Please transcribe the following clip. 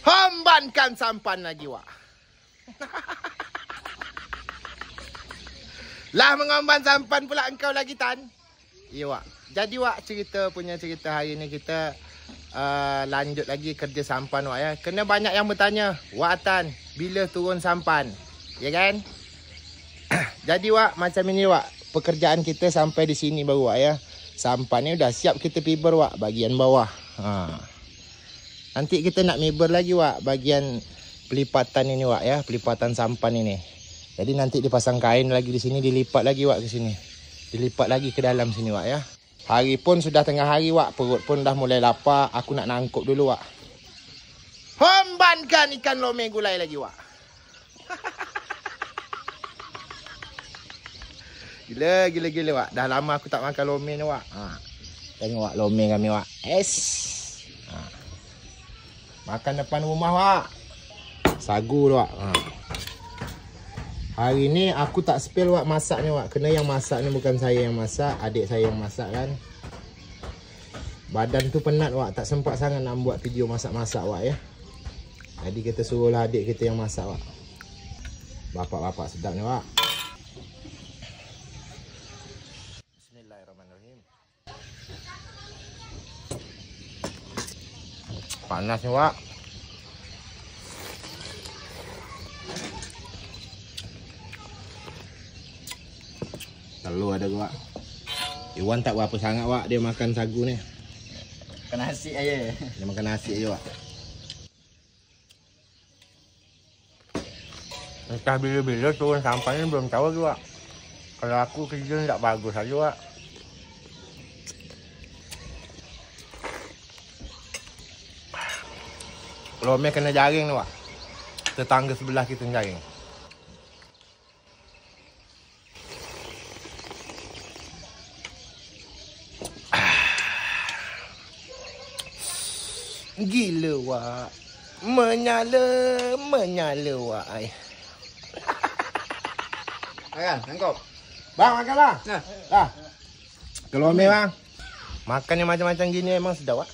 Hembankan sampan lagi, Wak. Lah mengemban sampan pula engkau lagi, Tan. Ya, Wak. Jadi, Wak, cerita hari ni kita lanjut lagi kerja sampan, Wak, ya. Kena banyak yang bertanya, Wak Tan, bila turun sampan? Ya kan? Jadi, Wak, macam ini, Wak. Pekerjaan kita sampai di sini baru, Wak, ya. Sampan ni dah siap kita fiber, Wak, bagian bawah. Nanti kita nak fiber lagi, Wak, bagian pelipatan ini, Wak, ya. Pelipatan sampan ini. Jadi nanti dipasang kain lagi di sini, dilipat lagi, Wak, ke sini. Dilipat lagi ke dalam sini, Wak, ya. Hari pun sudah tengah hari, Wak. Perut pun dah mulai lapar. Aku nak nangkup dulu, Wak. Hembankan ikan lome gulai lagi, Wak. Gila, Wak. Dah lama aku tak makan lome ni, Wak. Tengok, Wak, lome kami, Wak. Makan depan rumah, Wak. Sagu tu, Wak. Hari ni aku tak spill, Wak, masak ni, Wak. Kena yang masak ni bukan saya yang masak. Adik saya yang masak kan. Badan tu penat, Wak. Tak sempat sangat nak buat video masak-masak, Wak, ya. Jadi kita suruhlah adik kita yang masak, Wak. Bapak-bapak sedap ni, Wak. Bismillahirrahmanirrahim. Panas ni, Wak. Telur ada, Wak. Iwan tak berapa sangat, Wak. Dia makan sagu ni. Makan nasi aja. Dia makan nasi aja, Wak. Entah bila-bila turun sampan ni belum tahu lagi, Wak. Kalau aku kerja ni tak bagus saja, Wak. Lome kena jaring ni, Wak. Tetangga sebelah kita jaring. Gila, Wak. Menyala, Wak. Makan, tangkap. Bang, makanlah. Nah. Dah. Telur ame, bang. Makan yang macam-macam gini memang sedap, Wak.